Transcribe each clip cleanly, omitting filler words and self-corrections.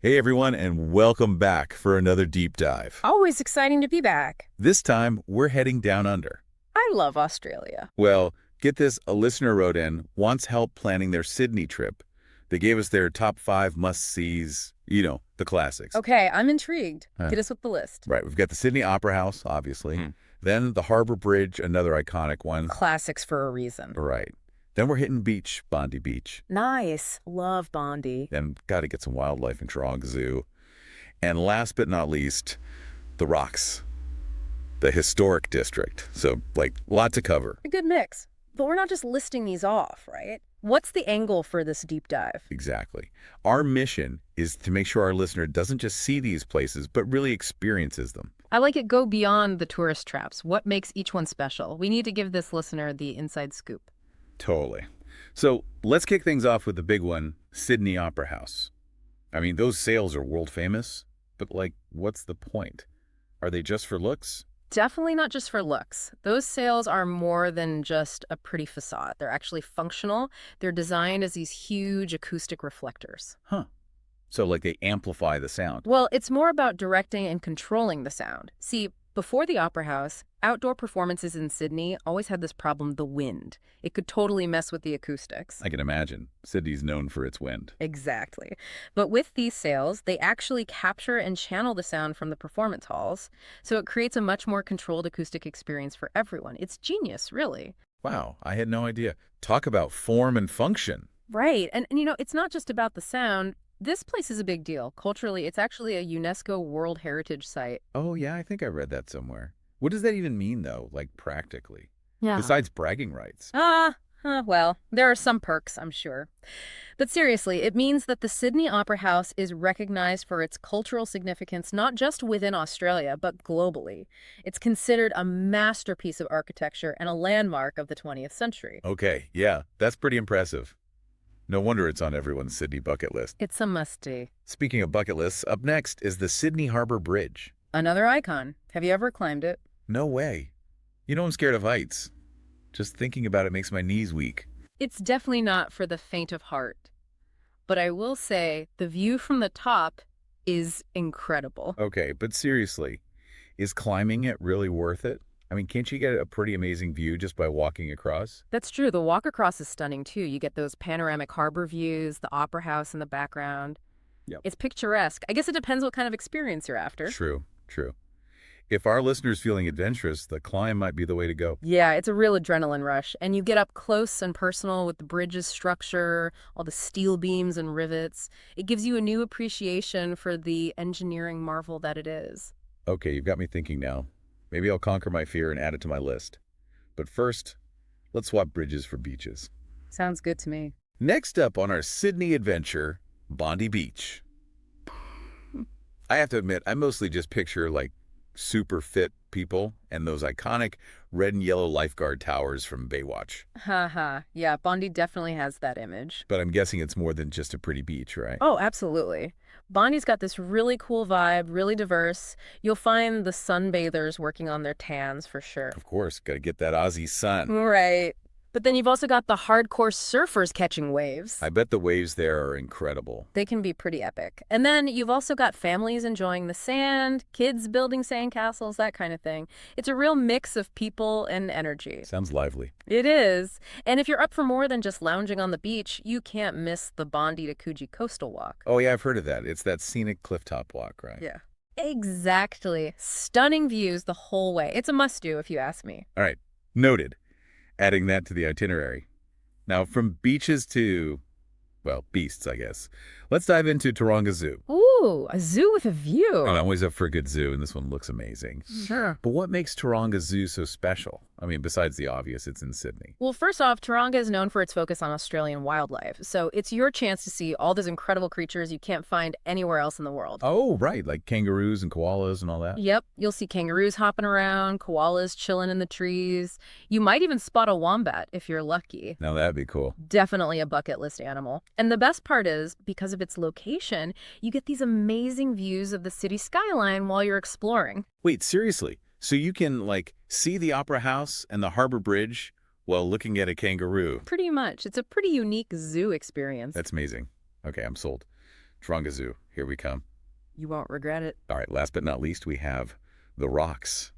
Hey everyone, and welcome back for another deep dive. Always exciting to be back. This time, we're heading down under. I love Australia. Well, get this, a listener wrote in, wants help planning their Sydney trip. They gave us their top 5 must-sees, the classics. Okay, I'm intrigued. Huh. Hit us with the list. Right, we've got the Sydney Opera House, obviously. Then the Harbour Bridge, another iconic one. Classics for a reason. Right. Then we're hitting beach, Bondi Beach. Nice. Love Bondi. Then got to get some wildlife in Taronga Zoo. And last but not least, the rocks, the historic district. So, lot to cover. A good mix. But we're not just listing these off, right? What's the angle for this deep dive? Exactly. Our mission is to make sure our listener doesn't just see these places, but really experiences them. I like it go beyond the tourist traps. What makes each one special? We need to give this listener the inside scoop. Totally. So let's kick things off with the big one, Sydney Opera House. I mean, those sails are world famous, but what's the point? Are they just for looks? Definitely not just for looks. Those sails are more than just a pretty facade. They're actually functional. They're designed as these huge acoustic reflectors. Huh. So they amplify the sound. Well, it's more about directing and controlling the sound. See, before the Opera House, outdoor performances in Sydney always had this problem, the wind. It could totally mess with the acoustics. I can imagine. Sydney's known for its wind. Exactly. But with these sails, they actually capture and channel the sound from the performance halls, so it creates a much more controlled acoustic experience for everyone. It's genius, really. Wow, I had no idea. Talk about form and function. Right. And it's not just about the sound. This place is a big deal. Culturally, it's actually a UNESCO World Heritage Site. Oh, yeah, I think I read that somewhere. What does that even mean, though, practically? Yeah. Besides bragging rights. Well, there are some perks, I'm sure. But seriously, it means that the Sydney Opera House is recognized for its cultural significance not just within Australia, but globally. It's considered a masterpiece of architecture and a landmark of the 20th century. Okay, yeah, that's pretty impressive. No wonder it's on everyone's Sydney bucket list. It's a must-do. Speaking of bucket lists, up next is the Sydney Harbour Bridge. Another icon. Have you ever climbed it? No way. I'm scared of heights. Just thinking about it makes my knees weak. It's definitely not for the faint of heart. But I will say, the view from the top is incredible. Okay, but seriously, is climbing it really worth it? I mean, can't you get a pretty amazing view just by walking across? That's true. The walk across is stunning, too. You get those panoramic harbor views, the opera house in the background. Yep. It's picturesque. I guess it depends what kind of experience you're after. True. If our listeners feeling adventurous, the climb might be the way to go. Yeah, it's a real adrenaline rush. And you get up close and personal with the bridge's structure, all the steel beams and rivets. It gives you a new appreciation for the engineering marvel that it is. Okay, you've got me thinking now. Maybe I'll conquer my fear and add it to my list. But first, let's swap bridges for beaches. Sounds good to me. Next up on our Sydney adventure, Bondi Beach. I have to admit, I mostly just picture super fit people and those iconic red and yellow lifeguard towers from Baywatch. Haha. Yeah, Bondi definitely has that image. But I'm guessing it's more than just a pretty beach, right? Oh, absolutely. Bondi's got this really cool vibe, really diverse. You'll find the sunbathers working on their tans for sure. Of course, got to get that Aussie sun. Right. But then you've also got the hardcore surfers catching waves. I bet the waves there are incredible. They can be pretty epic. And then you've also got families enjoying the sand, kids building sandcastles, that kind of thing. It's a real mix of people and energy. Sounds lively. It is. And if you're up for more than just lounging on the beach, you can't miss the Bondi to Coogee coastal walk. Oh, yeah, I've heard of that. It's that scenic clifftop walk, right? Yeah. Exactly. Stunning views the whole way. It's a must-do if you ask me. All right. Noted. Adding that to the itinerary. Now, from beaches to, beasts, I guess. Let's dive into Taronga Zoo. Ooh, a zoo with a view. I'm always up for a good zoo, and this one looks amazing. Sure. But what makes Taronga Zoo so special? I mean, besides the obvious, it's in Sydney. Well, first off, Taronga is known for its focus on Australian wildlife. So it's your chance to see all those incredible creatures you can't find anywhere else in the world. Oh, right, like kangaroos and koalas and all that? Yep, you'll see kangaroos hopping around, koalas chilling in the trees. You might even spot a wombat if you're lucky. Now that'd be cool. Definitely a bucket list animal. And the best part is, because of its location, you get these amazing views of the city skyline while you're exploring. Wait, seriously? So you can, see the Opera House and the Harbour Bridge while looking at a kangaroo? Pretty much. It's a pretty unique zoo experience. That's amazing. Okay, I'm sold. Taronga Zoo. Here here we come. You won't regret it. All right, last but not least, we have the Rocks.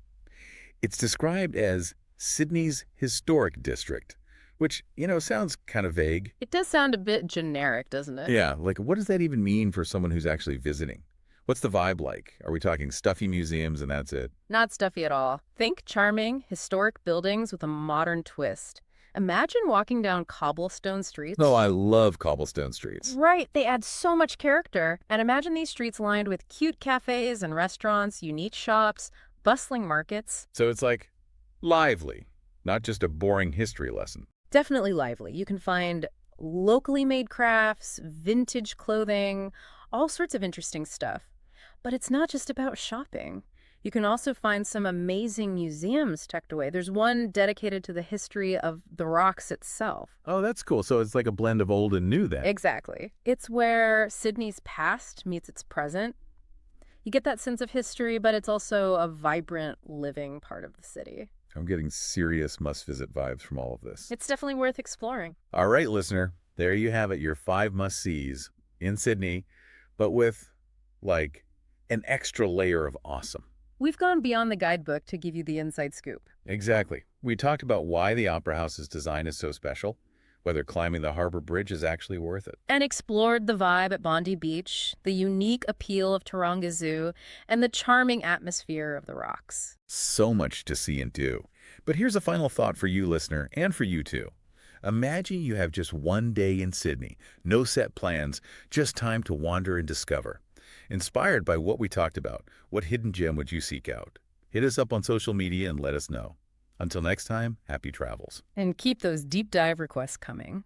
It's described as Sydney's historic district, which, sounds kind of vague. It does sound a bit generic, doesn't it? Yeah, like what does that even mean for someone who's actually visiting? What's the vibe like? Are we talking stuffy museums and that's it? Not stuffy at all. Think charming, historic buildings with a modern twist. Imagine walking down cobblestone streets. Oh, I love cobblestone streets. Right, they add so much character. And imagine these streets lined with cute cafes and restaurants, unique shops, bustling markets. So it's like lively, not just a boring history lesson. Definitely lively. You can find locally made crafts, vintage clothing, all sorts of interesting stuff. But it's not just about shopping. You can also find some amazing museums tucked away. There's one dedicated to the history of the Rocks itself. Oh, that's cool. So it's like a blend of old and new then. Exactly. It's where Sydney's past meets its present. You get that sense of history, but it's also a vibrant, living part of the city. I'm getting serious must-visit vibes from all of this. It's definitely worth exploring. All right, listener, there you have it, your 5 must-sees in Sydney, but with, like, an extra layer of awesome. We've gone beyond the guidebook to give you the inside scoop. Exactly. We talked about why the Opera House's design is so special, whether climbing the Harbour Bridge is actually worth it. And explored the vibe at Bondi Beach, the unique appeal of Taronga Zoo, and the charming atmosphere of the Rocks. So much to see and do. But here's a final thought for you, listener, and for you too. Imagine you have just one day in Sydney, no set plans, just time to wander and discover. Inspired by what we talked about, what hidden gem would you seek out? Hit us up on social media and let us know. Until next time, happy travels. And keep those deep dive requests coming.